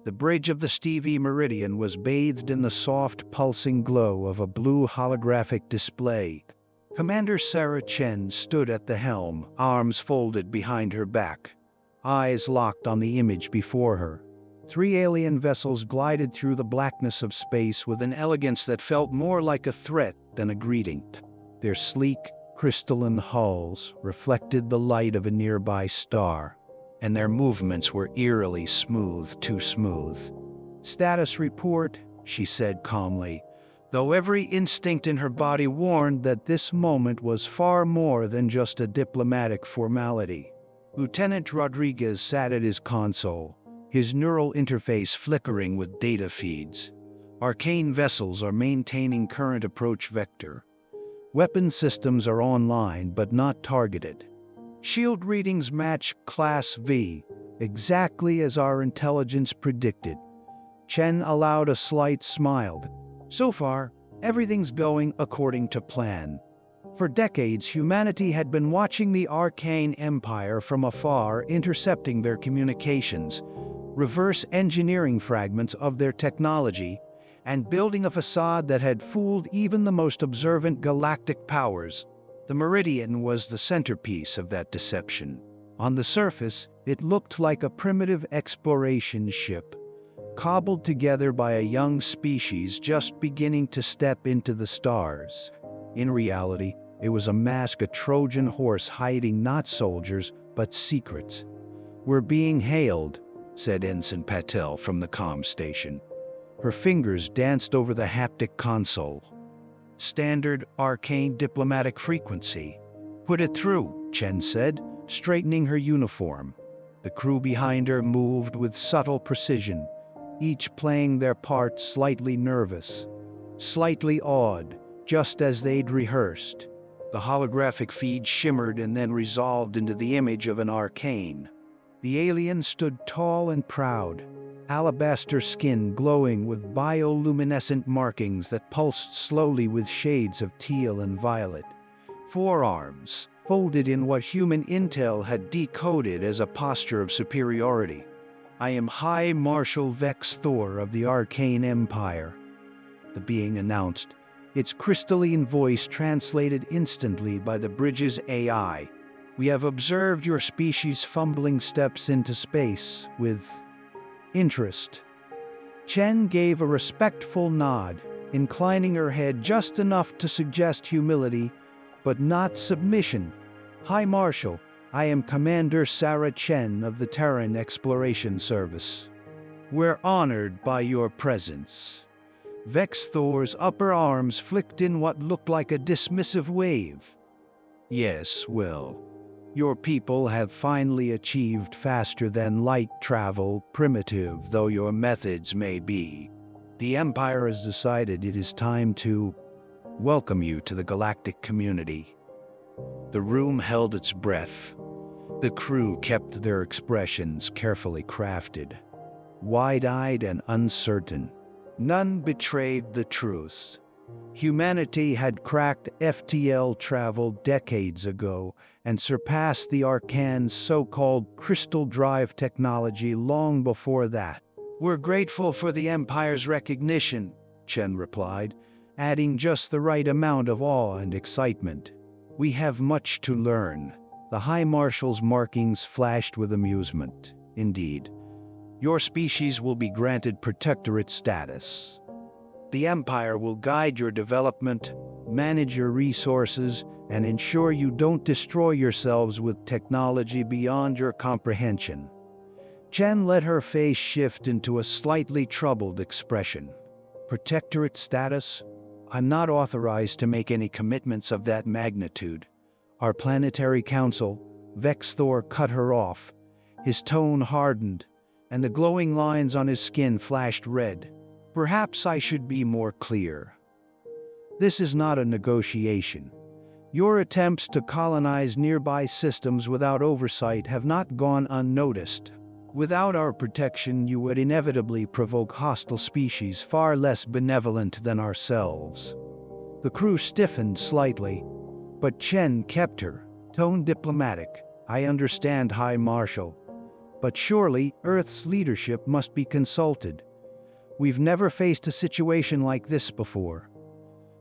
The bridge of the Stevie Meridian was bathed in the soft, pulsing glow of a blue holographic display. Commander Sarah Chen stood at the helm, arms folded behind her back, eyes locked on the image before her. 3 alien vessels glided through the blackness of space with an elegance that felt more like a threat than a greeting. Their sleek, crystalline hulls reflected the light of a nearby star, and their movements were eerily smooth, too smooth. "Status report," she said calmly, though every instinct in her body warned that this moment was far more than just a diplomatic formality. Lieutenant Rodriguez sat at his console, his neural interface flickering with data feeds. "Arcane vessels are maintaining current approach vector. Weapon systems are online but not targeted. Shield readings match Class V, exactly as our intelligence predicted." Chen allowed a slight smile. "So far, everything's going according to plan." For decades, humanity had been watching the Arcane Empire from afar, intercepting their communications, reverse engineering fragments of their technology, and building a facade that had fooled even the most observant galactic powers. The Meridian was the centerpiece of that deception. On the surface, it looked like a primitive exploration ship, cobbled together by a young species just beginning to step into the stars. In reality, it was a mask, a Trojan horse hiding not soldiers, but secrets. "We're being hailed," said Ensign Patel from the comm station. Her fingers danced over the haptic console. "Standard arcane diplomatic frequency." "Put it through," Chen said, straightening her uniform. The crew behind her moved with subtle precision, each playing their part, slightly nervous, slightly awed, just as they'd rehearsed. The holographic feed shimmered and then resolved into the image of an arcane. The alien stood tall and proud, alabaster skin glowing with bioluminescent markings that pulsed slowly with shades of teal and violet. Forearms folded in what human intel had decoded as a posture of superiority. "I am High Marshal Vex Thor of the Arcane Empire," the being announced, its crystalline voice translated instantly by the bridge's AI. "We have observed your species' fumbling steps into space with interest." Chen gave a respectful nod, inclining her head just enough to suggest humility, but not submission. "High Marshal, I am Commander Sarah Chen of the Terran Exploration Service. We're honored by your presence." Vex Thor's upper arms flicked in what looked like a dismissive wave. "Yes, well, your people have finally achieved faster than light travel, primitive though your methods may be. The Empire has decided it is time to welcome you to the galactic community." The room held its breath. The crew kept their expressions carefully crafted, wide-eyed and uncertain. None betrayed the truth. Humanity had cracked FTL travel decades ago and surpassed the Arcane's so-called crystal drive technology long before that. "We're grateful for the Empire's recognition," Chen replied, adding just the right amount of awe and excitement. "We have much to learn." The High Marshal's markings flashed with amusement. "Indeed. Your species will be granted protectorate status. The Empire will guide your development, manage your resources, and ensure you don't destroy yourselves with technology beyond your comprehension." Chen let her face shift into a slightly troubled expression. "Protectorate status? I'm not authorized to make any commitments of that magnitude. Our planetary council," Vex Thor cut her off. His tone hardened, and the glowing lines on his skin flashed red. "Perhaps I should be more clear. This is not a negotiation. Your attempts to colonize nearby systems without oversight have not gone unnoticed. Without our protection, you would inevitably provoke hostile species far less benevolent than ourselves." The crew stiffened slightly, but Chen kept her tone diplomatic. "I understand, High Marshal. But surely, Earth's leadership must be consulted. We've never faced a situation like this before.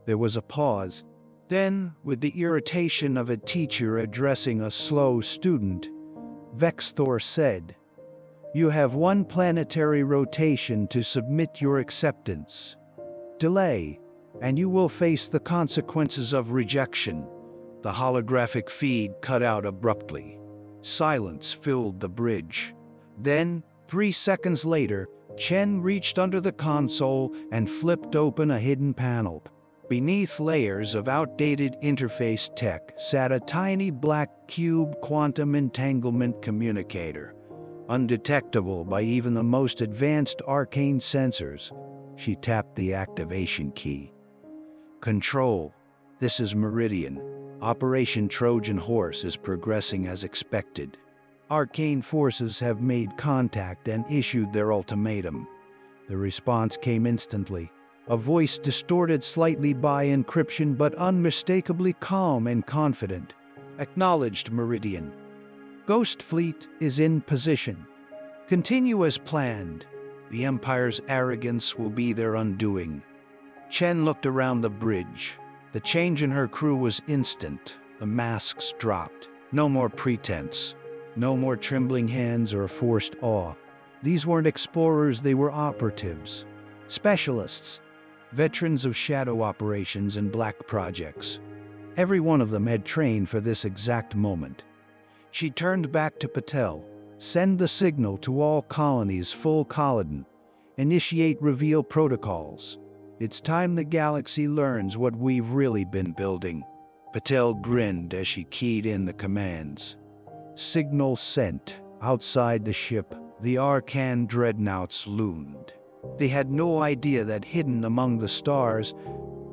There was a pause. Then, with the irritation of a teacher addressing a slow student, Vexthor said, "You have one planetary rotation to submit your acceptance. Delay, and you will face the consequences of rejection." The holographic feed cut out abruptly. Silence filled the bridge. Then, 3 seconds later, Chen reached under the console and flipped open a hidden panel. Beneath layers of outdated interface tech sat a tiny black cube quantum entanglement communicator. Undetectable by even the most advanced arcane sensors, she tapped the activation key. "Control, this is Meridian. Operation Trojan Horse is progressing as expected. Arcane forces have made contact and issued their ultimatum." The response came instantly. A voice distorted slightly by encryption but unmistakably calm and confident. "Acknowledged, Meridian. Ghost Fleet is in position. Continue as planned. The Empire's arrogance will be their undoing." Chen looked around the bridge. The change in her crew was instant. The masks dropped. No more pretense. No more trembling hands or forced awe. These weren't explorers, they were operatives. Specialists. Veterans of shadow operations and black projects. Every one of them had trained for this exact moment. She turned back to Patel. "Send the signal to all colonies full Collidan. Initiate reveal protocols. It's time the galaxy learns what we've really been building." Patel grinned as she keyed in the commands. Signal sent. Outside the ship, the Arcan dreadnoughts loomed. They had no idea that hidden among the stars,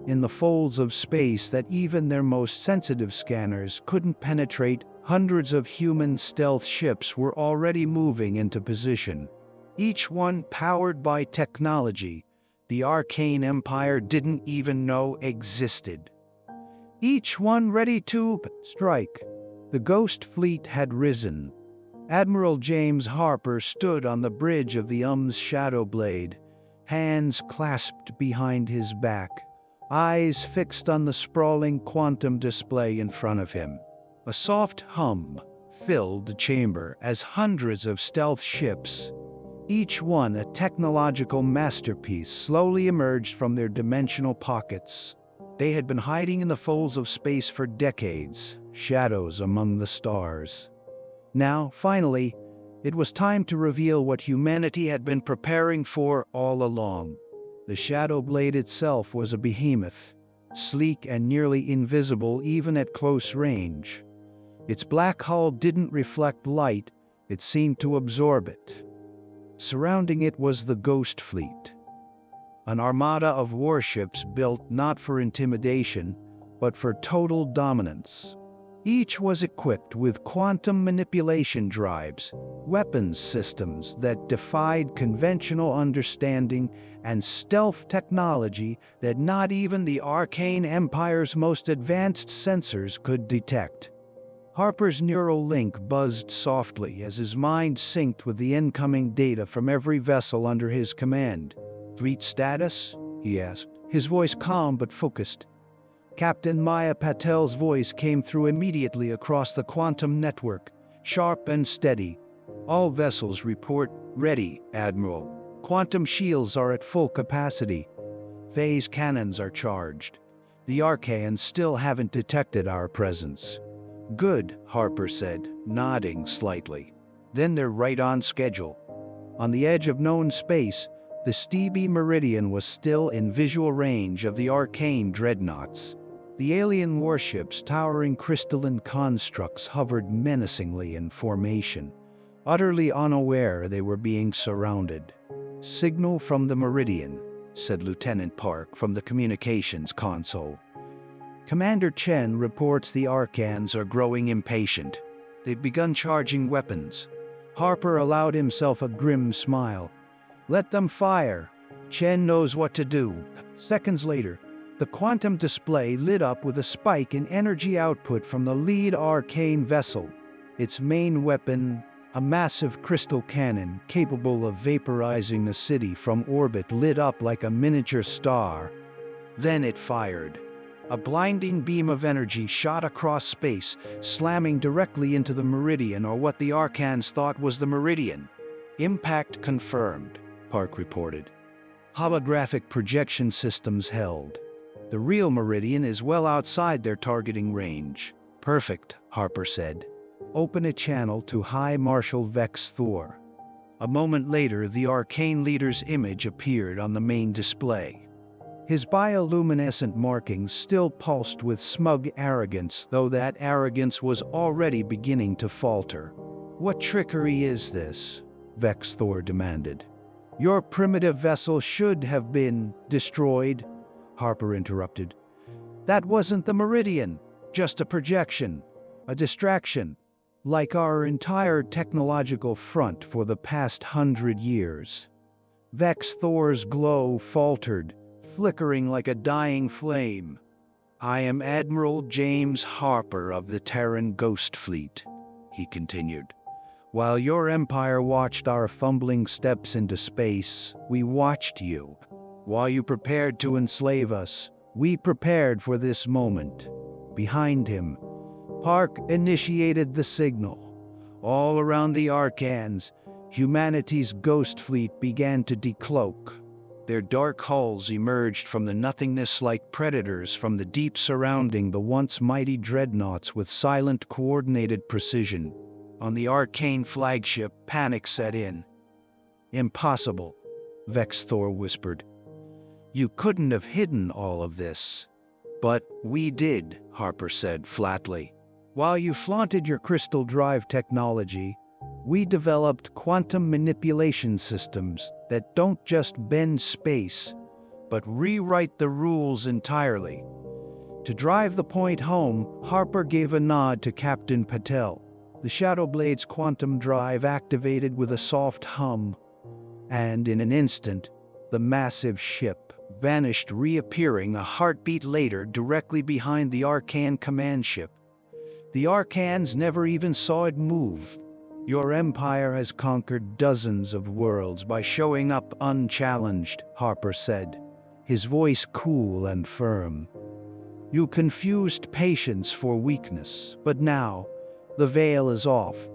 in the folds of space that even their most sensitive scanners couldn't penetrate, hundreds of human stealth ships were already moving into position. Each one powered by technology the Arcane Empire didn't even know existed. Each one ready to strike. The Ghost Fleet had risen. Admiral James Harper stood on the bridge of the Shadow Blade, hands clasped behind his back, eyes fixed on the sprawling quantum display in front of him. A soft hum filled the chamber as hundreds of stealth ships, each one a technological masterpiece, slowly emerged from their dimensional pockets. They had been hiding in the folds of space for decades, shadows among the stars. Now, finally, it was time to reveal what humanity had been preparing for all along. The Shadow Blade itself was a behemoth, sleek and nearly invisible even at close range. Its black hull didn't reflect light, it seemed to absorb it. Surrounding it was the Ghost Fleet, an armada of warships built not for intimidation, but for total dominance. Each was equipped with quantum manipulation drives, weapons systems that defied conventional understanding, and stealth technology that not even the Arcane Empire's most advanced sensors could detect. Harper's neural link buzzed softly as his mind synced with the incoming data from every vessel under his command. "Fleet status?" he asked, his voice calm but focused. Captain Maya Patel's voice came through immediately across the quantum network, sharp and steady. "All vessels report ready, Admiral. Quantum shields are at full capacity. Phase cannons are charged. The Archaeans still haven't detected our presence." "Good," Harper said, nodding slightly. "Then they're right on schedule." On the edge of known space, the Stevie Meridian was still in visual range of the Arcane dreadnoughts. The alien warships, towering crystalline constructs, hovered menacingly in formation, utterly unaware they were being surrounded. "Signal from the Meridian," said Lieutenant Park from the communications console. "Commander Chen reports the Arcans are growing impatient. They've begun charging weapons." Harper allowed himself a grim smile. "Let them fire. Chen knows what to do." Seconds later, the quantum display lit up with a spike in energy output from the lead Arcane vessel. Its main weapon, A massive crystal cannon capable of vaporizing the city from orbit lit up like a miniature star. Then it fired. A blinding beam of energy shot across space, slamming directly into the Meridian, or what the Arcans thought was the Meridian. Impact confirmed, Park reported. Holographic projection systems held. The real Meridian is well outside their targeting range. Perfect, Harper said. Open a channel to High Marshal Vex Thor. A moment later, the arcane leader's image appeared on the main display. His bioluminescent markings still pulsed with smug arrogance, though that arrogance was already beginning to falter. What trickery is this? Vex Thor demanded. Your primitive vessel should have been destroyed, Harper interrupted. That wasn't the Meridian, just a projection, a distraction, like our entire technological front for the past 100 years. Vex Thor's glow faltered, flickering like a dying flame. I am Admiral James Harper of the Terran Ghost Fleet, he continued. While your empire watched our fumbling steps into space, we watched you. While you prepared to enslave us, we prepared for this moment. Behind him, Park initiated the signal. All around the Arcans, humanity's ghost fleet began to decloak. Their dark hulls emerged from the nothingness like predators from the deep surrounding the once mighty dreadnoughts with silent, coordinated precision. On the arcane flagship, panic set in. Impossible, Vex Thor whispered. You couldn't have hidden all of this. But we did, Harper said flatly. While you flaunted your crystal drive technology, we developed quantum manipulation systems that don't just bend space, but rewrite the rules entirely. To drive the point home, Harper gave a nod to Captain Patel. The Shadowblade's quantum drive activated with a soft hum, and in an instant, the massive ship vanished, reappearing a heartbeat later directly behind the Arcan command ship. The Arcans never even saw it move. Your empire has conquered dozens of worlds by showing up unchallenged, Harper said, his voice cool and firm. You confused patience for weakness, but now the veil is off.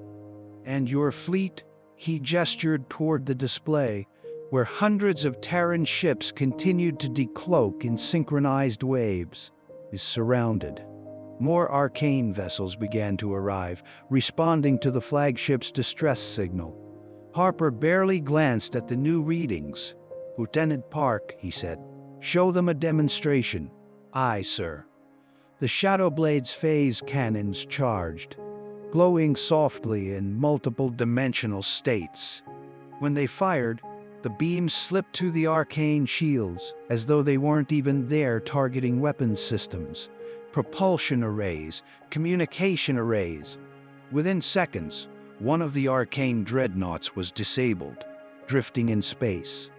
And your fleet, he gestured toward the display, where hundreds of Terran ships continued to decloak in synchronized waves, is surrounded. More arcane vessels began to arrive, responding to the flagship's distress signal. Harper barely glanced at the new readings. Lieutenant Park, he said, show them a demonstration. Aye, sir. The Shadowblade's phase cannons charged, glowing softly in multiple dimensional states. When they fired, the beams slipped to the arcane shields, as though they weren't even there, targeting weapons systems, propulsion arrays, communication arrays. Within seconds, one of the arcane dreadnoughts was disabled, drifting in space.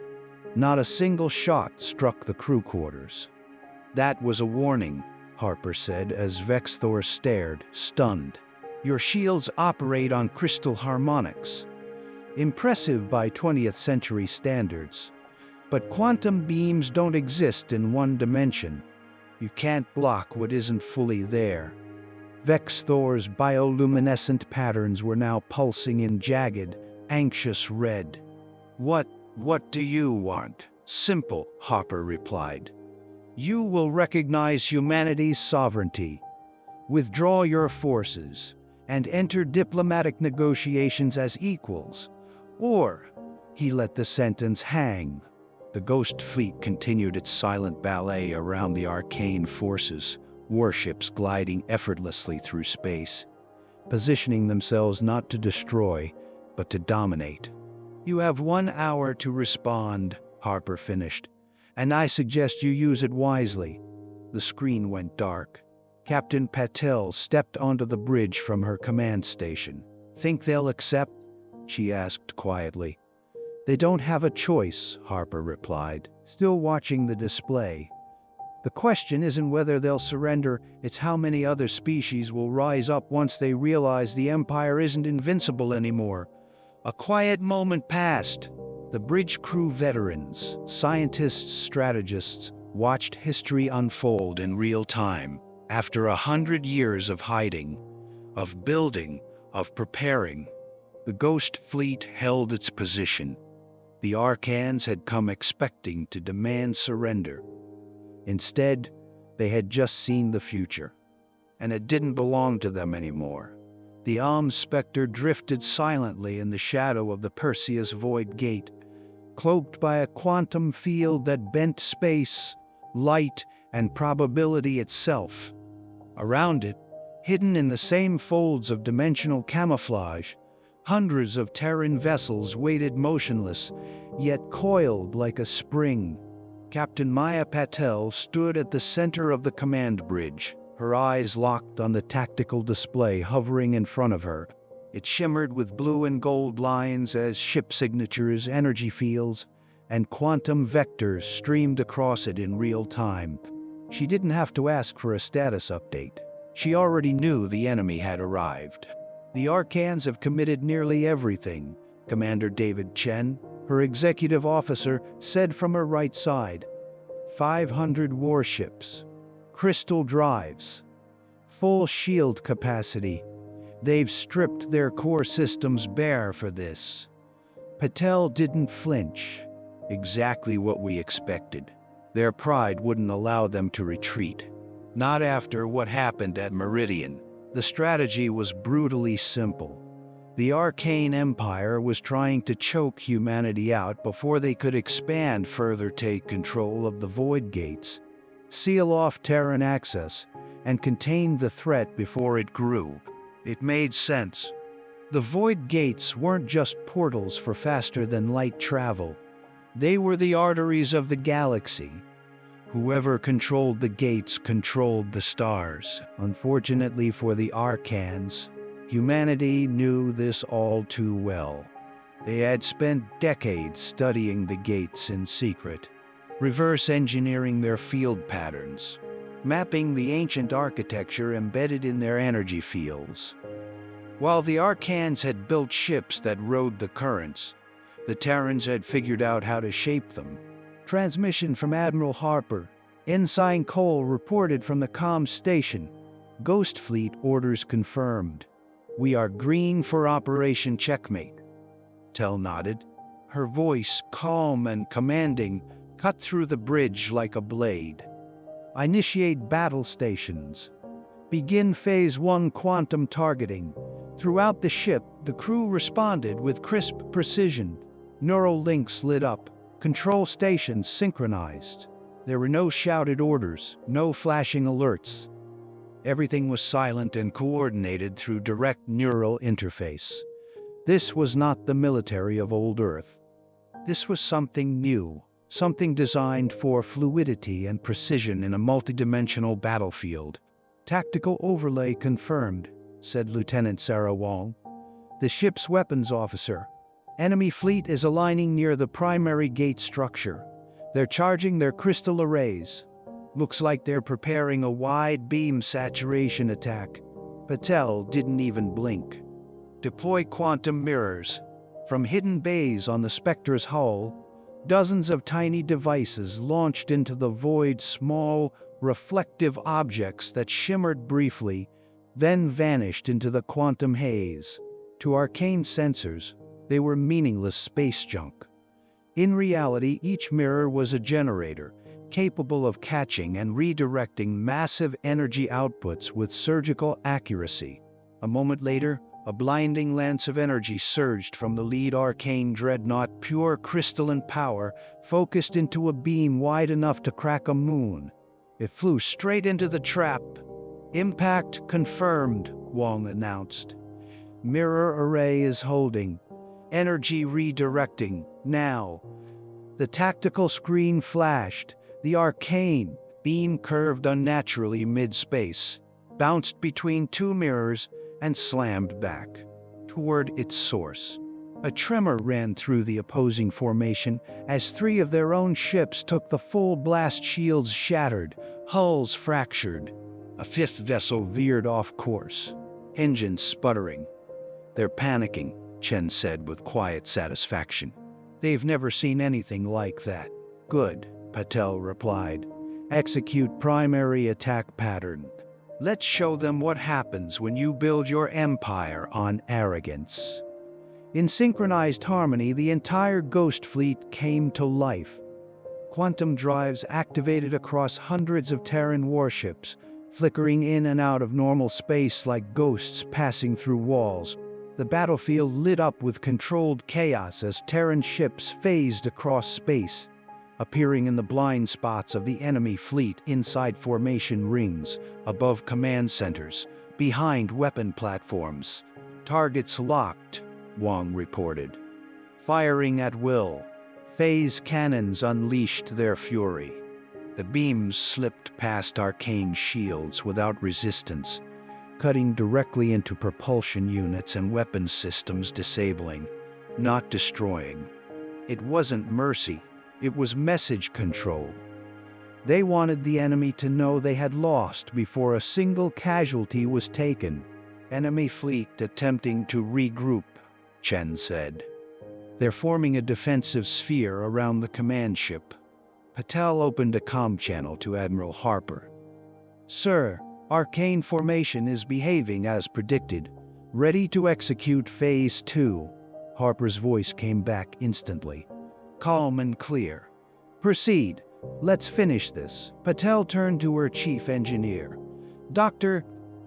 Not a single shot struck the crew quarters. That was a warning, Harper said as Vex Thor stared, stunned. Your shields operate on crystal harmonics. Impressive by 20th century standards. But quantum beams don't exist in one dimension. You can't block what isn't fully there. Vex Thor's bioluminescent patterns were now pulsing in jagged, anxious red. What do you want? Simple, Harper replied. You will recognize humanity's sovereignty, withdraw your forces, and enter diplomatic negotiations as equals. Or, he let the sentence hang. The Ghost Fleet continued its silent ballet around the arcane forces, warships gliding effortlessly through space, positioning themselves not to destroy, but to dominate. You have 1 hour to respond, Harper finished, and I suggest you use it wisely. The screen went dark. Captain Patel stepped onto the bridge from her command station. Think they'll accept? She asked quietly. They don't have a choice, Harper replied, still watching the display. The question isn't whether they'll surrender, it's how many other species will rise up once they realize the Empire isn't invincible anymore. A quiet moment passed. The bridge crew veterans, scientists, strategists, watched history unfold in real time. After 100 years of hiding, of building, of preparing, the Ghost Fleet held its position. The Arcans had come expecting to demand surrender. Instead, they had just seen the future, and it didn't belong to them anymore. The Alms Spectre drifted silently in the shadow of the Perseus Void Gate, cloaked by a quantum field that bent space, light, and probability itself. Around it, hidden in the same folds of dimensional camouflage, hundreds of Terran vessels waited motionless, yet coiled like a spring. Captain Maya Patel stood at the center of the command bridge, her eyes locked on the tactical display hovering in front of her. It shimmered with blue and gold lines as ship signatures, energy fields, and quantum vectors streamed across it in real time. She didn't have to ask for a status update. She already knew the enemy had arrived. The Arcans have committed nearly everything, Commander David Chen, her executive officer, said from her right side. 500 warships, crystal drives, full shield capacity. They've stripped their core systems bare for this. Patel didn't flinch. Exactly what we expected. Their pride wouldn't allow them to retreat. Not after what happened at Meridian. The strategy was brutally simple. The Arcane Empire was trying to choke humanity out before they could expand further, take control of the Void Gates, seal off Terran access, and contain the threat before it grew. It made sense. The Void Gates weren't just portals for faster-than-light travel. They were the arteries of the galaxy. Whoever controlled the gates controlled the stars. Unfortunately for the Arcans, humanity knew this all too well. They had spent decades studying the gates in secret, reverse engineering their field patterns, mapping the ancient architecture embedded in their energy fields. While the Arcans had built ships that rode the currents, the Terrans had figured out how to shape them. Transmission from Admiral Harper. Ensign Cole reported from the comms station. Ghost Fleet orders confirmed. We are green for Operation Checkmate. Tell nodded. Her voice, calm and commanding, cut through the bridge like a blade. Initiate battle stations. Begin Phase 1 quantum targeting. Throughout the ship, the crew responded with crisp precision. Neural links lit up. Control stations synchronized. There were no shouted orders, no flashing alerts. Everything was silent and coordinated through direct neural interface. This was not the military of old Earth. This was something new, something designed for fluidity and precision in a multidimensional battlefield. Tactical overlay confirmed, said Lieutenant Sarah Wong, the ship's weapons officer. Enemy fleet is aligning near the primary gate structure. They're charging their crystal arrays. Looks like they're preparing a wide beam saturation attack. Patel didn't even blink. Deploy quantum mirrors. From hidden bays on the Spectre's hull, dozens of tiny devices launched into the void, small, reflective objects that shimmered briefly, then vanished into the quantum haze. To arcane sensors, they were meaningless space junk. In reality, each mirror was a generator, capable of catching and redirecting massive energy outputs with surgical accuracy. A moment later, a blinding lance of energy surged from the lead arcane dreadnought, pure crystalline power, focused into a beam wide enough to crack a moon. It flew straight into the trap. Impact confirmed, Wong announced. Mirror array is holding. Energy redirecting, now. The tactical screen flashed. The arcane beam curved unnaturally mid-space, bounced between two mirrors, and slammed back toward its source. A tremor ran through the opposing formation as three of their own ships took the full blast, shields shattered, hulls fractured. A fifth vessel veered off course, engines sputtering. "They're panicking," Chen said with quiet satisfaction. "They've never seen anything like that." "Good," Patel replied. "Execute primary attack pattern. Let's show them what happens when you build your empire on arrogance." In synchronized harmony, the entire Ghost Fleet came to life. Quantum drives activated across hundreds of Terran warships, flickering in and out of normal space like ghosts passing through walls. The battlefield lit up with controlled chaos as Terran ships phased across space, appearing in the blind spots of the enemy fleet inside formation rings, above command centers, behind weapon platforms. "Targets locked," Wang reported. "Firing at will." Phase cannons unleashed their fury. The beams slipped past arcane shields without resistance, cutting directly into propulsion units and weapon systems, disabling, not destroying. It wasn't mercy, it was message control. They wanted the enemy to know they had lost before a single casualty was taken. "Enemy fleet attempting to regroup," Chen said. "They're forming a defensive sphere around the command ship." Patel opened a comm channel to Admiral Harper. "Sir, Arcane formation is behaving as predicted. Ready to execute Phase 2. Harper's voice came back instantly, calm and clear. "Proceed. Let's finish this." Patel turned to her chief engineer. "Dr.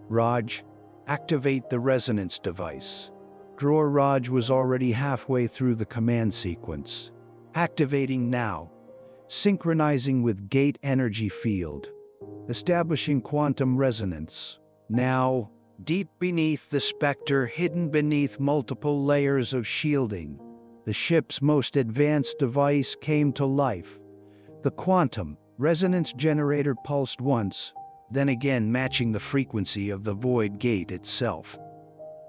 Raj, activate the resonance device." Drawer Raj was already halfway through the command sequence. "Activating now. Synchronizing with gate energy field. Establishing quantum resonance. Now." Deep beneath the Spectre, hidden beneath multiple layers of shielding, the ship's most advanced device came to life. The quantum resonance generator pulsed once, then again, matching the frequency of the void gate itself.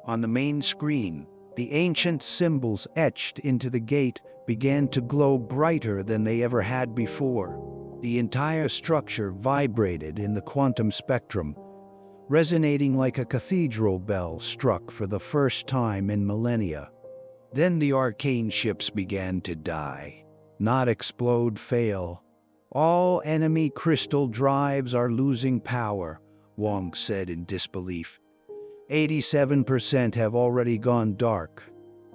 On the main screen, the ancient symbols etched into the gate began to glow brighter than they ever had before. The entire structure vibrated in the quantum spectrum, resonating like a cathedral bell struck for the first time in millennia. Then the arcane ships began to die. Not explode, fail. "All enemy crystal drives are losing power," Wang said in disbelief. 87% have already gone dark.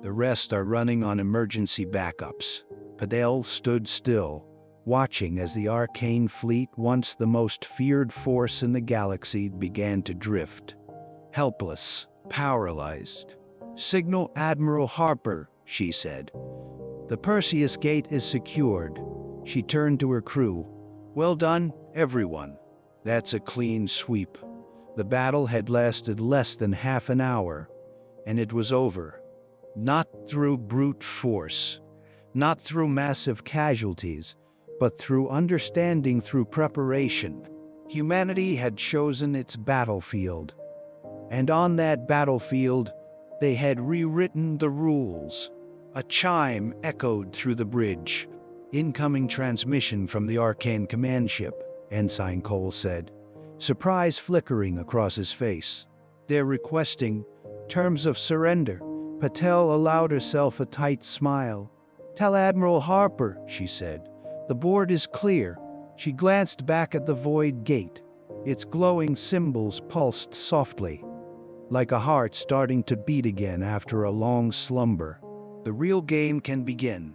The rest are running on emergency backups." Patel stood still, watching as the arcane fleet, once the most feared force in the galaxy, began to drift. Helpless, paralyzed. "Signal Admiral Harper," she said. "The Perseus gate is secured." She turned to her crew. "Well done, everyone. That's a clean sweep." The battle had lasted less than half an hour, and it was over. Not through brute force, not through massive casualties, but through understanding, through preparation. Humanity had chosen its battlefield, and on that battlefield, they had rewritten the rules. A chime echoed through the bridge. "Incoming transmission from the Arcane command ship," Ensign Cole said, surprise flickering across his face. "They're requesting terms of surrender." Patel allowed herself a tight smile. "Tell Admiral Harper," she said. "The board is clear." She glanced back at the void gate. Its glowing symbols pulsed softly, like a heart starting to beat again after a long slumber. The real game can begin.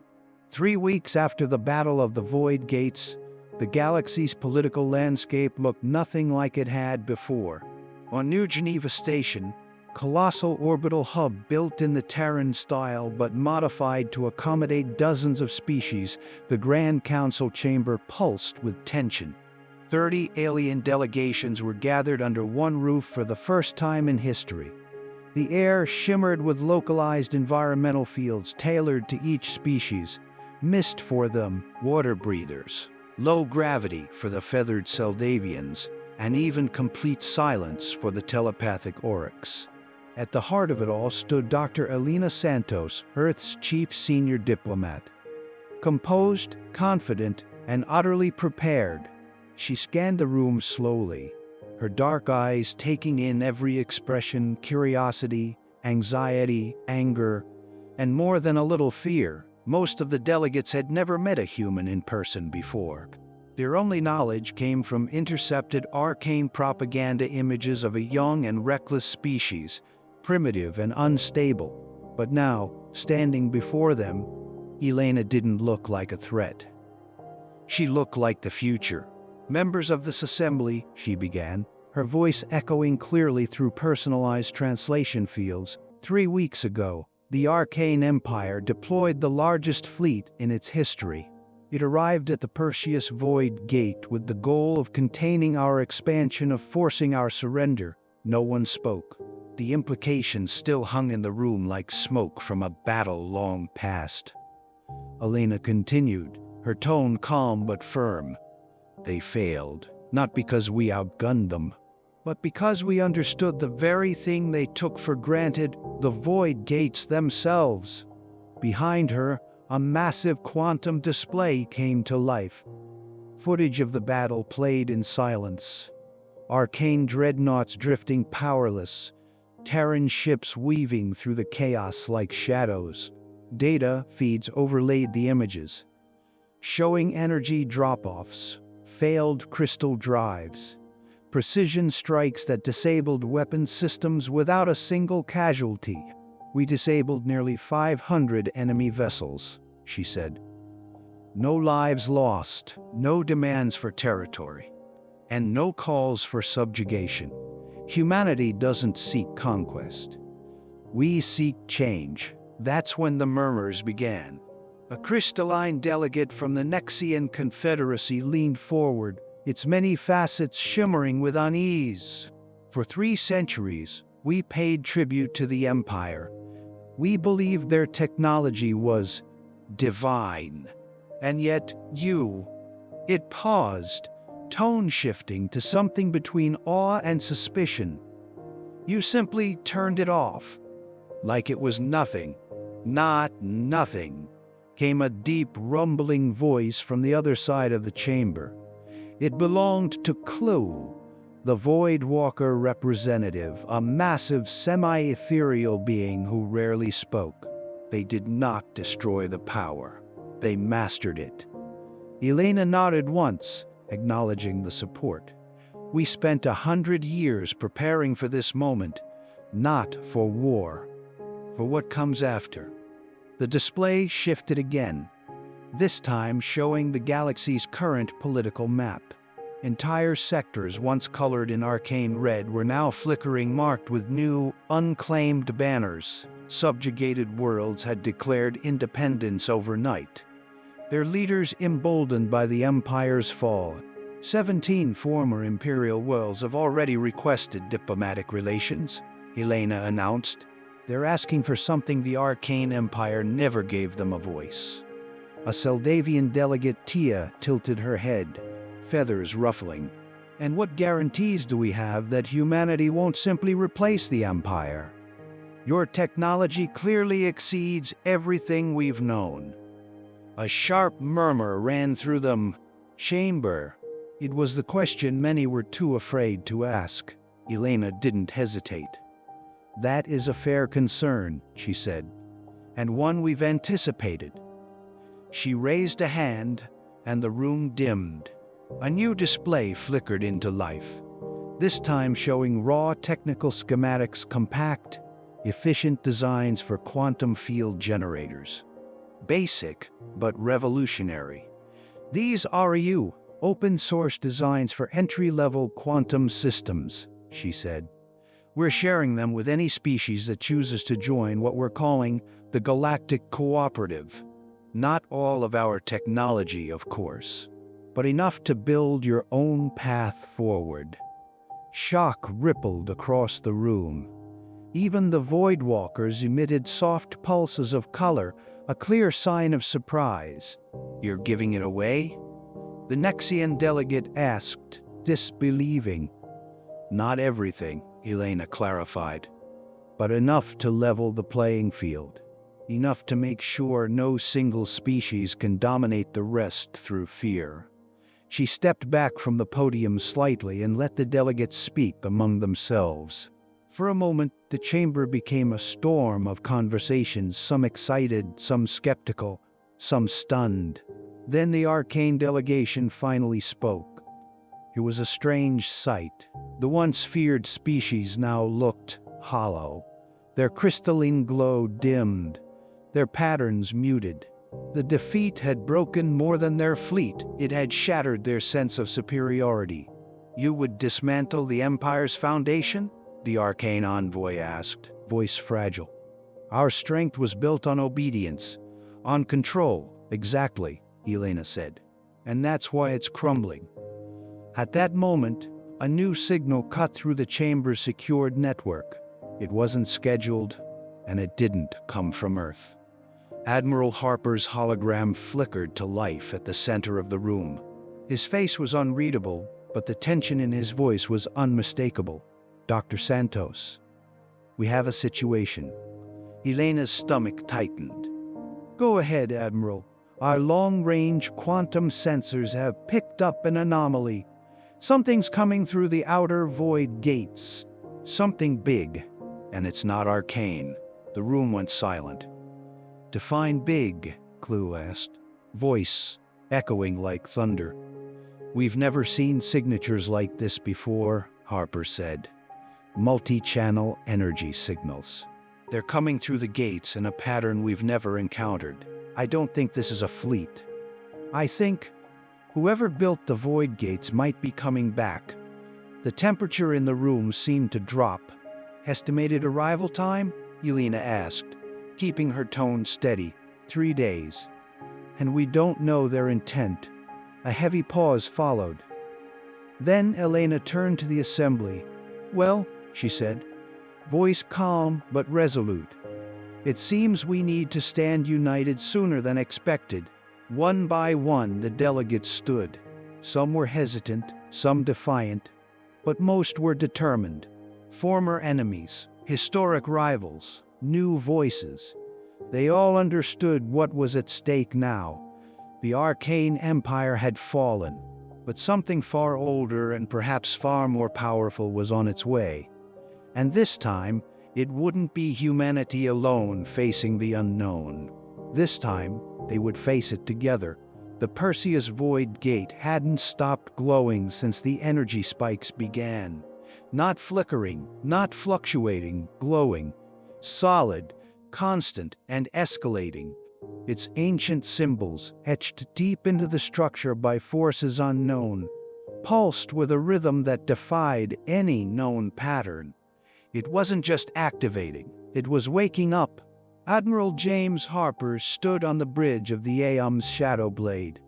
3 weeks after the Battle of the Void Gates, the galaxy's political landscape looked nothing like it had before. On New Geneva Station, colossal orbital hub built in the Terran style but modified to accommodate dozens of species, the Grand Council chamber pulsed with tension. 30 alien delegations were gathered under one roof for the first time in history. The air shimmered with localized environmental fields tailored to each species. Mist for them, water breathers, low gravity for the feathered Seldavians, and even complete silence for the telepathic Oryx. At the heart of it all stood Dr. Elena Santos, Earth's chief senior diplomat. Composed, confident, and utterly prepared, she scanned the room slowly, her dark eyes taking in every expression: curiosity, anxiety, anger, and more than a little fear. Most of the delegates had never met a human in person before. Their only knowledge came from intercepted arcane propaganda images of a young and reckless species, primitive and unstable. But now, standing before them, Elena didn't look like a threat. She looked like the future. "Members of this assembly," she began, her voice echoing clearly through personalized translation fields. 3 weeks ago, the Arcane Empire deployed the largest fleet in its history. It arrived at the Perseus Void Gate with the goal of containing our expansion, of forcing our surrender. No one spoke. The implications still hung in the room like smoke from a battle long past. Elena continued, her tone calm but firm. "They failed, not because we outgunned them, but because we understood the very thing they took for granted: the void gates themselves." Behind her, a massive quantum display came to life. Footage of the battle played in silence. Arcane dreadnoughts drifting powerless, Terran ships weaving through the chaos like shadows. Data feeds overlaid the images, showing energy drop-offs, failed crystal drives, precision strikes that disabled weapon systems without a single casualty. "We disabled nearly 500 enemy vessels," she said. "No lives lost, no demands for territory, and no calls for subjugation. Humanity doesn't seek conquest. We seek change." That's when the murmurs began. A crystalline delegate from the Nexian Confederacy leaned forward, its many facets shimmering with unease. "For 3 centuries, we paid tribute to the Empire. We believed their technology was divine. And yet you..." It paused, tone shifting to something between awe and suspicion. "You simply turned it off. Like it was nothing." "Not nothing," came a deep, rumbling voice from the other side of the chamber. It belonged to Clue, the Void Walker representative, a massive, semi-ethereal being who rarely spoke. "They did not destroy the power. They mastered it." Elena nodded once, acknowledging the support. "We spent 100 years preparing for this moment, not for war, for what comes after." The display shifted again, this time showing the galaxy's current political map. Entire sectors once colored in arcane red were now flickering, marked with new, unclaimed banners. Subjugated worlds had declared independence overnight, their leaders emboldened by the Empire's fall. 17 former Imperial worlds have already requested diplomatic relations, Elena announced. "They're asking for something the Arcane Empire never gave them: a voice." A Seldavian delegate, Tia, tilted her head, feathers ruffling. "And what guarantees do we have that humanity won't simply replace the Empire? Your technology clearly exceeds everything we've known." A sharp murmur ran through the chamber. It was the question many were too afraid to ask. Elena didn't hesitate. "That is a fair concern," she said, "and one we've anticipated." She raised a hand, and the room dimmed. A new display flickered into life, this time showing raw technical schematics, compact, efficient designs for quantum field generators. Basic, but revolutionary. "These are open-source designs for entry-level quantum systems," she said. "We're sharing them with any species that chooses to join what we're calling the Galactic Cooperative. Not all of our technology, of course, but enough to build your own path forward." Shock rippled across the room. Even the Voidwalkers emitted soft pulses of color, a clear sign of surprise. "You're giving it away?" the Nexian delegate asked, disbelieving. "Not everything," Elena clarified. but enough to level the playing field. Enough to make sure no single species can dominate the rest through fear. She stepped back from the podium slightly and let the delegates speak among themselves. For a moment, the chamber became a storm of conversations, some excited, some skeptical, some stunned. Then the arcane delegation finally spoke. It was a strange sight. The once feared species now looked hollow. Their crystalline glow dimmed, their patterns muted. The defeat had broken more than their fleet. It had shattered their sense of superiority. "You would dismantle the Empire's foundation?" the arcane envoy asked, voice fragile. "Our strength was built on obedience, on control." "Exactly," Elena said. "And that's why it's crumbling." At that moment, a new signal cut through the chamber's secured network. It wasn't scheduled, and it didn't come from Earth. Admiral Harper's hologram flickered to life at the center of the room. His face was unreadable, but the tension in his voice was unmistakable. "Dr. Santos, we have a situation." Elena's stomach tightened. "Go ahead, Admiral. Our long-range quantum sensors have picked up an anomaly. Something's coming through the outer void gates. Something big, and it's not arcane." The room went silent. "Define big," Clue asked, voice echoing like thunder. "We've never seen signatures like this before," Harper said. "Multi-channel energy signals. They're coming through the gates in a pattern we've never encountered. I don't think this is a fleet. I think whoever built the void gates might be coming back." The temperature in the room seemed to drop. "Estimated arrival time?" Elena asked, keeping her tone steady. 3 days. "And we don't know their intent." A heavy pause followed. Then Elena turned to the assembly. "Well," she said, voice calm but resolute, "it seems we need to stand united sooner than expected." One by one the delegates stood. Some were hesitant, some defiant, but most were determined. Former enemies, historic rivals, new voices. They all understood what was at stake now. The arcane empire had fallen, but something far older and perhaps far more powerful was on its way. And this time, it wouldn't be humanity alone facing the unknown. This time, they would face it together. The Perseus Void Gate hadn't stopped glowing since the energy spikes began. Not flickering, not fluctuating, glowing. Solid, constant, and escalating. Its ancient symbols, etched deep into the structure by forces unknown, pulsed with a rhythm that defied any known pattern. It wasn't just activating, it was waking up. Admiral James Harper stood on the bridge of the Aeom's Shadow Blade,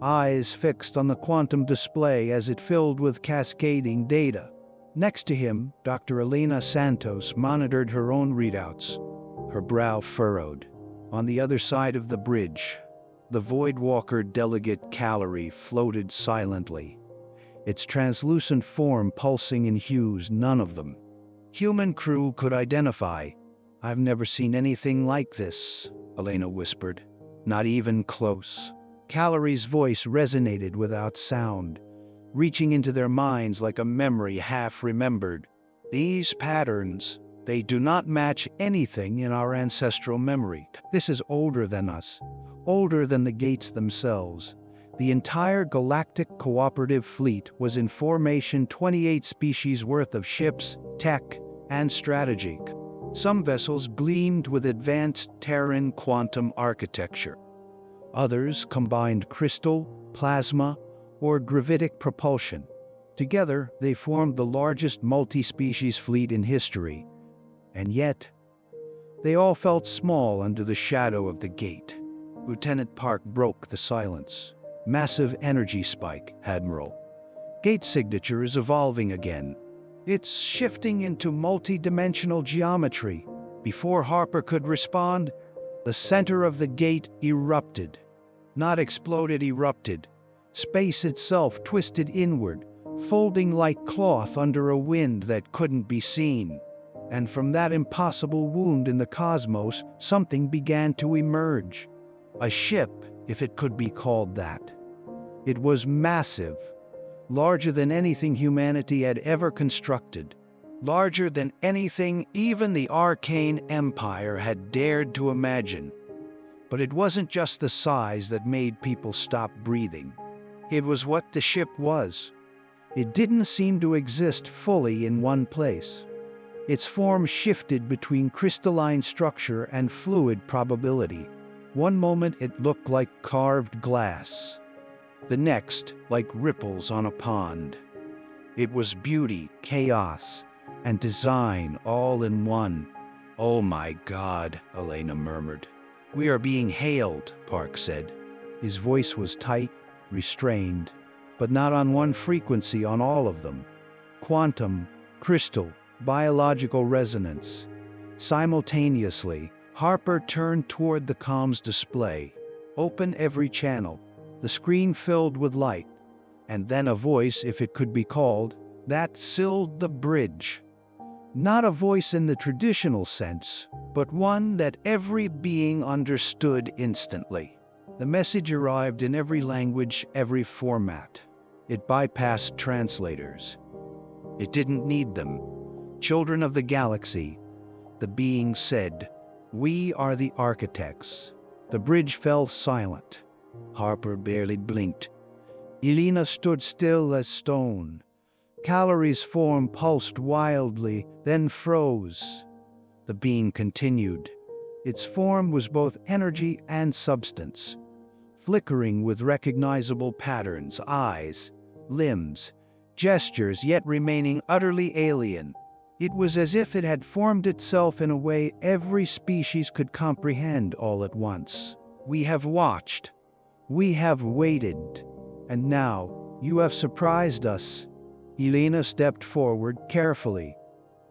eyes fixed on the quantum display as it filled with cascading data. Next to him, Dr. Elena Santos monitored her own readouts, her brow furrowed. On the other side of the bridge, the Voidwalker delegate Calorie floated silently, its translucent form pulsing in hues none of them human crew could identify. "I've never seen anything like this," Elena whispered. "Not even close." Calorie's voice resonated without sound, reaching into their minds like a memory half remembered. "These patterns, they do not match anything in our ancestral memory. This is older than us, older than the gates themselves." The entire galactic cooperative fleet was in formation, 28 species worth of ships, tech, and strategy. Some vessels gleamed with advanced Terran quantum architecture. Others combined crystal, plasma, or gravitic propulsion. Together, they formed the largest multi-species fleet in history. And yet, they all felt small under the shadow of the gate. Lieutenant Park broke the silence. "Massive energy spike, Admiral. Gate signature is evolving again. It's shifting into multi-dimensional geometry." Before Harper could respond, the center of the gate erupted. Not exploded, erupted. Space itself twisted inward, folding like cloth under a wind that couldn't be seen. And from that impossible wound in the cosmos, something began to emerge. A ship, if it could be called that. It was massive, larger than anything humanity had ever constructed, larger than anything even the arcane empire had dared to imagine. But it wasn't just the size that made people stop breathing. It was what the ship was. It didn't seem to exist fully in one place. Its form shifted between crystalline structure and fluid probability. One moment it looked like carved glass. The next, like ripples on a pond. It was beauty, chaos, and design all in one. "Oh my God," Elena murmured. "We are being hailed," Park said. His voice was tight, restrained, but not on one frequency, on all of them. Quantum, crystal, biological resonance. Simultaneously, Harper turned toward the comms display. "Open every channel." The screen filled with light, and then a voice, if it could be called, that sealed the bridge. Not a voice in the traditional sense, but one that every being understood instantly. The message arrived in every language, every format. It bypassed translators. It didn't need them. "Children of the galaxy," the being said, "we are the architects." The bridge fell silent. Harper barely blinked. Elena stood still as stone. Calories' form pulsed wildly, then froze. The being continued. Its form was both energy and substance, flickering with recognizable patterns, eyes, limbs, gestures, yet remaining utterly alien. It was as if it had formed itself in a way every species could comprehend all at once. "We have watched. We have waited. And now, you have surprised us." Elena stepped forward carefully,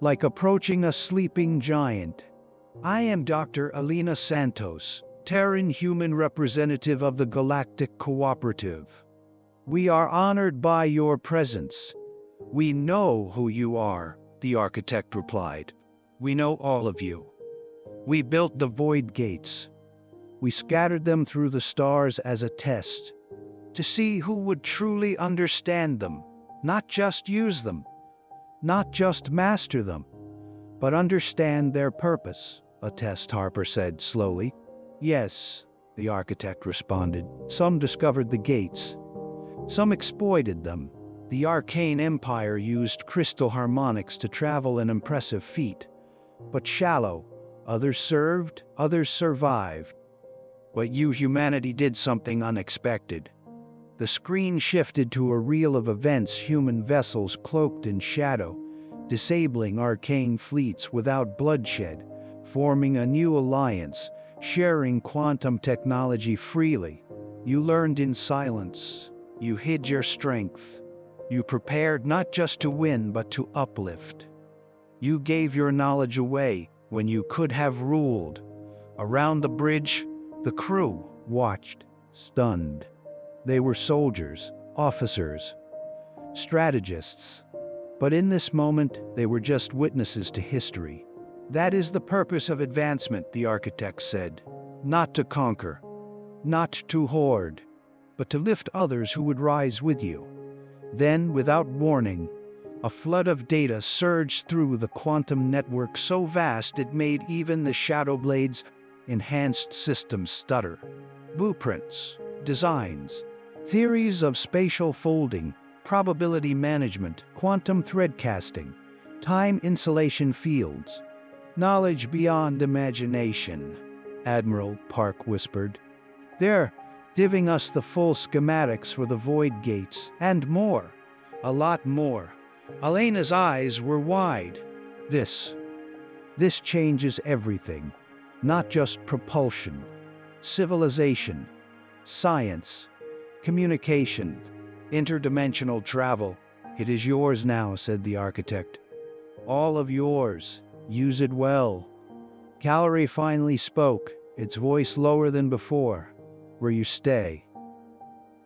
like approaching a sleeping giant. "I am Dr. Elena Santos, Terran human representative of the Galactic Cooperative. We are honored by your presence." "We know who you are," the architect replied. "We know all of you. We built the void gates. We scattered them through the stars as a test, to see who would truly understand them, not just use them, not just master them, but understand their purpose." "A test," Harper said slowly. "Yes," the architect responded. "Some discovered the gates. Some exploited them. The arcane empire used crystal harmonics to travel an impressive feat, but shallow. Others served, others survived. But you, humanity, did something unexpected." The screen shifted to a reel of events: human vessels cloaked in shadow, disabling arcane fleets without bloodshed, forming a new alliance, sharing quantum technology freely. You learned in silence. You hid your strength. You prepared not just to win, but to uplift. You gave your knowledge away when you could have ruled. Around the bridge, the crew watched, stunned. They were soldiers, officers, strategists. But in this moment, they were just witnesses to history. "That is the purpose of advancement," the architect said. "Not to conquer, not to hoard, but to lift others who would rise with you." Then, without warning, a flood of data surged through the quantum network so vast it made even the Shadow Blade's enhanced systems stutter. Blueprints, designs, theories of spatial folding, probability management, quantum thread casting, time insulation fields. "Knowledge beyond imagination," Admiral Park whispered. "They're giving us the full schematics for the void gates, and more. A lot more." Elena's eyes were wide. This changes everything. Not just propulsion, civilization, science, communication, interdimensional travel. "It is yours now," said the architect. "All of yours. Use it well." Callery finally spoke, its voice lower than before. "Where you stay."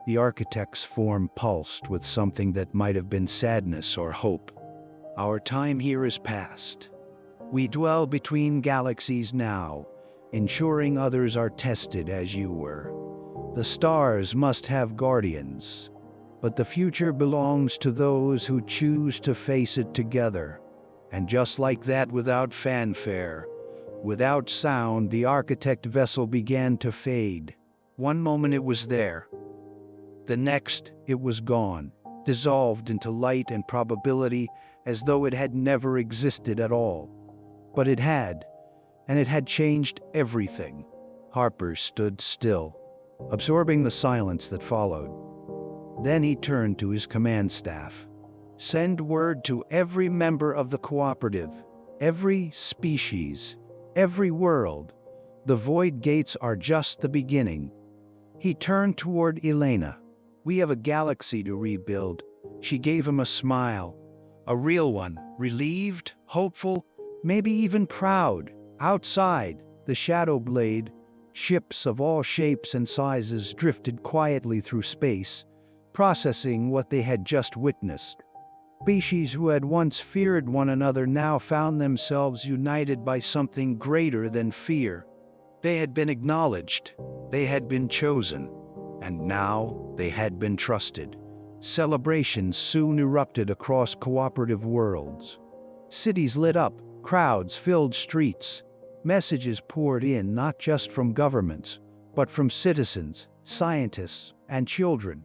The architect's form pulsed with something that might have been sadness or hope. "Our time here is past. We dwell between galaxies now, ensuring others are tested as you were. The stars must have guardians, but the future belongs to those who choose to face it together. And just like that, without fanfare, without sound, the architect vessel began to fade. One moment it was there. The next, it was gone, dissolved into light and probability as though it had never existed at all. But it had, and it had changed everything. Harper stood still, absorbing the silence that followed. Then he turned to his command staff. Send word to every member of the cooperative, every species, every world. The void gates are just the beginning. He turned toward Elena. We have a galaxy to rebuild. She gave him a smile. A real one, relieved, hopeful, maybe even proud. Outside, the Shadow Blade, ships of all shapes and sizes drifted quietly through space, processing what they had just witnessed. Species who had once feared one another now found themselves united by something greater than fear. They had been acknowledged, they had been chosen, and now they had been trusted. Celebrations soon erupted across cooperative worlds. Cities lit up, crowds filled streets. Messages poured in not just from governments, but from citizens, scientists, and children.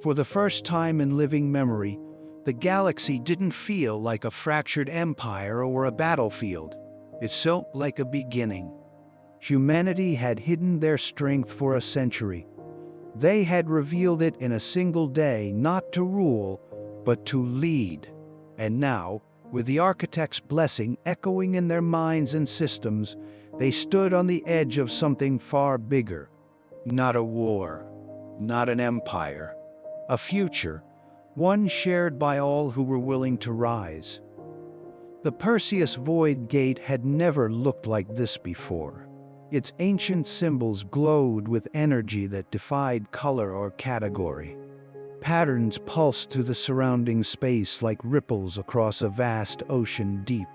For the first time in living memory, the galaxy didn't feel like a fractured empire or a battlefield. It felt like a beginning. Humanity had hidden their strength for a century. They had revealed it in a single day, not to rule, but to lead. And now, with the architect's blessing echoing in their minds and systems, they stood on the edge of something far bigger. Not a war, not an empire, a future, one shared by all who were willing to rise. The Perseus Void Gate had never looked like this before. Its ancient symbols glowed with energy that defied color or category. Patterns pulsed through the surrounding space like ripples across a vast ocean deep.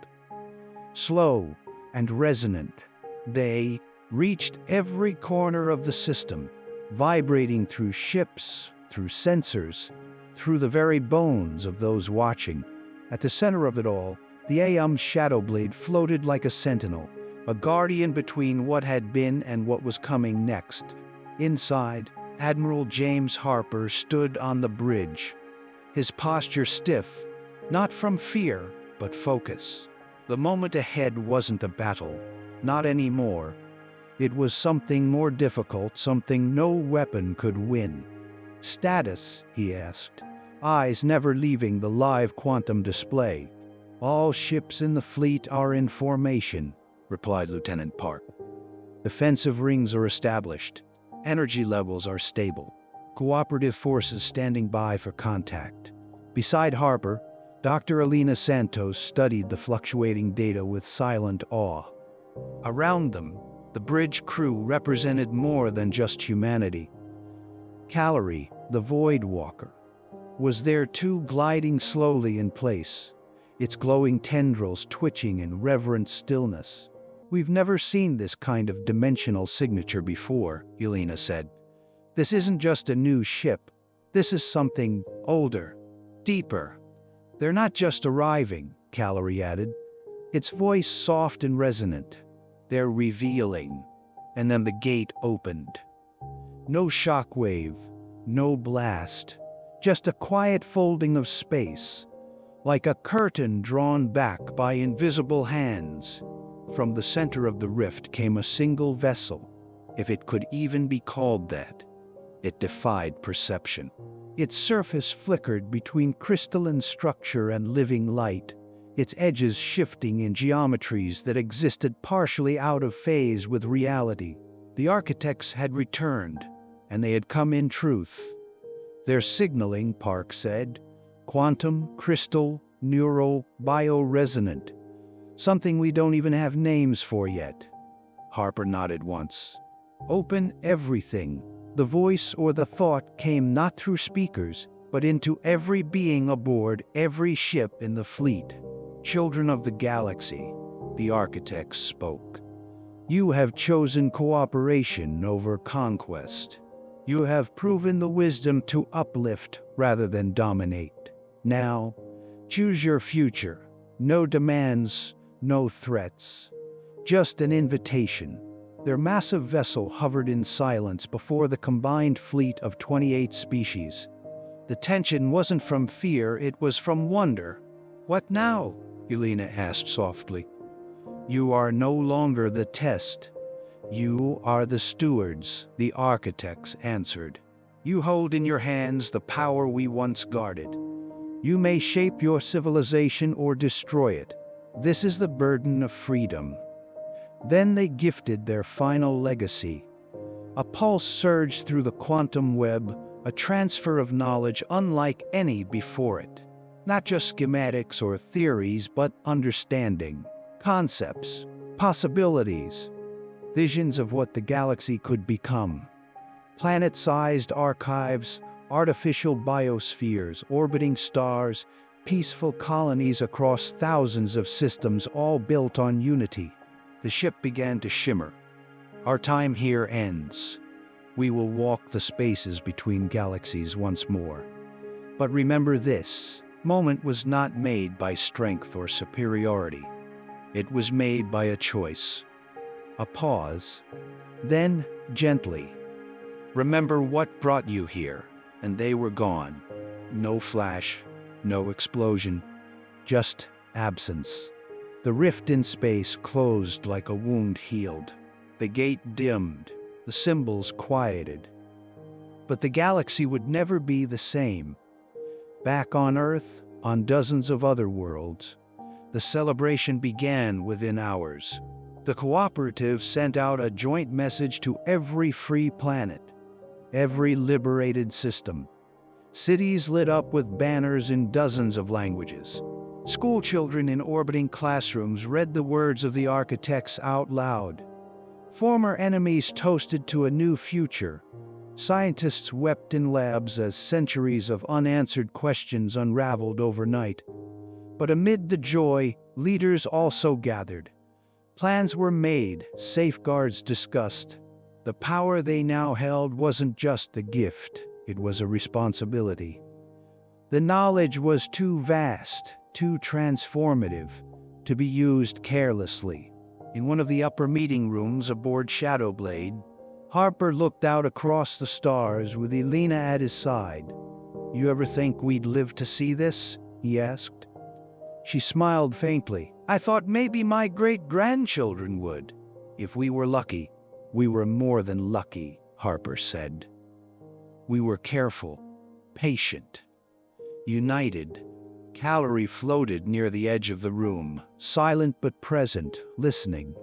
Slow and resonant, they reached every corner of the system, vibrating through ships, through sensors, through the very bones of those watching. At the center of it all, the Aeum's Shadow Blade floated like a sentinel, a guardian between what had been and what was coming next. Inside, Admiral James Harper stood on the bridge, his posture stiff, not from fear, but focus. The moment ahead wasn't a battle, not anymore. It was something more difficult, something no weapon could win. Status, he asked, eyes never leaving the live quantum display. All ships in the fleet are in formation, replied Lieutenant Park. Defensive rings are established. Energy levels are stable. Cooperative forces standing by for contact. Beside Harper, Dr. Elena Santos studied the fluctuating data with silent awe. Around them, the bridge crew represented more than just humanity. Calorie, the Void Walker, was there too, gliding slowly in place, its glowing tendrils twitching in reverent stillness. We've never seen this kind of dimensional signature before, Elena said. This isn't just a new ship. This is something older, deeper. They're not just arriving, Calorie added, its voice soft and resonant. They're revealing. And then the gate opened. No shockwave, no blast, just a quiet folding of space, like a curtain drawn back by invisible hands. From the center of the rift came a single vessel, if it could even be called that. It defied perception. Its surface flickered between crystalline structure and living light, its edges shifting in geometries that existed partially out of phase with reality. The architects had returned, and they had come in truth. Their signaling, Park said, quantum, crystal, neural, bioresonant. Something we don't even have names for yet. Harper nodded once. Open everything. The voice or the thought came not through speakers, but into every being aboard every ship in the fleet. Children of the galaxy, The architects spoke. You have chosen cooperation over conquest. You have proven the wisdom to uplift rather than dominate. Now, choose your future. No demands, no threats. Just an invitation. Their massive vessel hovered in silence before the combined fleet of 28 species. The tension wasn't from fear, it was from wonder. What now? Elena asked softly. You are no longer the test. You are the stewards, the architects answered. You hold in your hands the power we once guarded. You may shape your civilization or destroy it. This is the burden of freedom. Then they gifted their final legacy. A pulse surged through the quantum web, a transfer of knowledge unlike any before it. Not just schematics or theories, but understanding, concepts, possibilities, visions of what the galaxy could become. Planet-sized archives, artificial biospheres, orbiting stars, peaceful colonies across thousands of systems, all built on unity. The ship began to shimmer. Our time here ends. We will walk the spaces between galaxies once more. But remember this, moment was not made by strength or superiority. It was made by a choice. A pause. Then, gently. Remember what brought you here, and they were gone. No flash, no explosion, just absence. The rift in space closed like a wound healed. The gate dimmed, the symbols quieted. But the galaxy would never be the same. Back on Earth, on dozens of other worlds, the celebration began within hours. The cooperative sent out a joint message to every free planet, every liberated system. Cities lit up with banners in dozens of languages. Schoolchildren in orbiting classrooms read the words of the architects out loud. Former enemies toasted to a new future. Scientists wept in labs as centuries of unanswered questions unraveled overnight. But amid the joy, leaders also gathered. Plans were made, safeguards discussed. The power they now held wasn't just a gift, it was a responsibility. The knowledge was too vast, too transformative, to be used carelessly. In one of the upper meeting rooms aboard Shadowblade, Harper looked out across the stars with Elena at his side. You ever think we'd live to see this? He asked. She smiled faintly. I thought maybe my great-grandchildren would. If we were lucky. We were more than lucky, Harper said. We were careful, patient, united. Calorie floated near the edge of the room, silent but present, listening.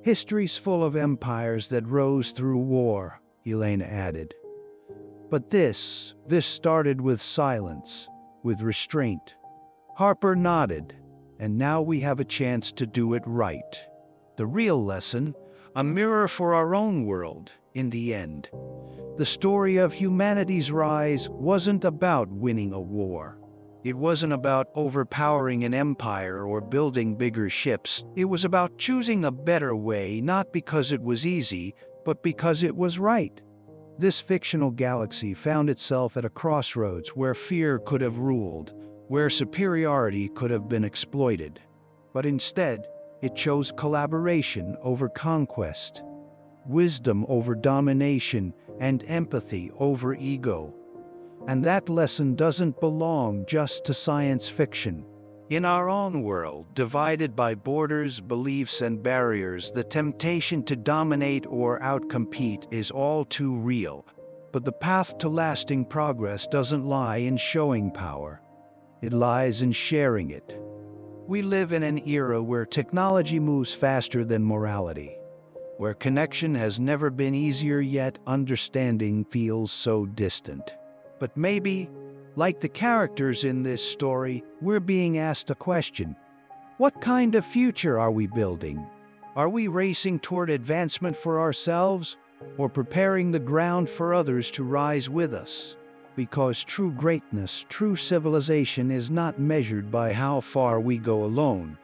History's full of empires that rose through war, Elena added. But this started with silence, with restraint. Harper nodded, and now we have a chance to do it right. The real lesson, a mirror for our own world, in the end. The story of humanity's rise wasn't about winning a war. It wasn't about overpowering an empire or building bigger ships. It was about choosing a better way, not because it was easy, but because it was right. This fictional galaxy found itself at a crossroads where fear could have ruled, where superiority could have been exploited. But instead, it chose collaboration over conquest, wisdom over domination, and empathy over ego. And that lesson doesn't belong just to science fiction. In our own world, divided by borders, beliefs, and barriers, the temptation to dominate or outcompete is all too real. But the path to lasting progress doesn't lie in showing power. It lies in sharing it. We live in an era where technology moves faster than morality, where connection has never been easier, yet understanding feels so distant. But maybe, like the characters in this story, we're being asked a question. What kind of future are we building? Are we racing toward advancement for ourselves, or preparing the ground for others to rise with us? Because true greatness, true civilization is not measured by how far we go alone,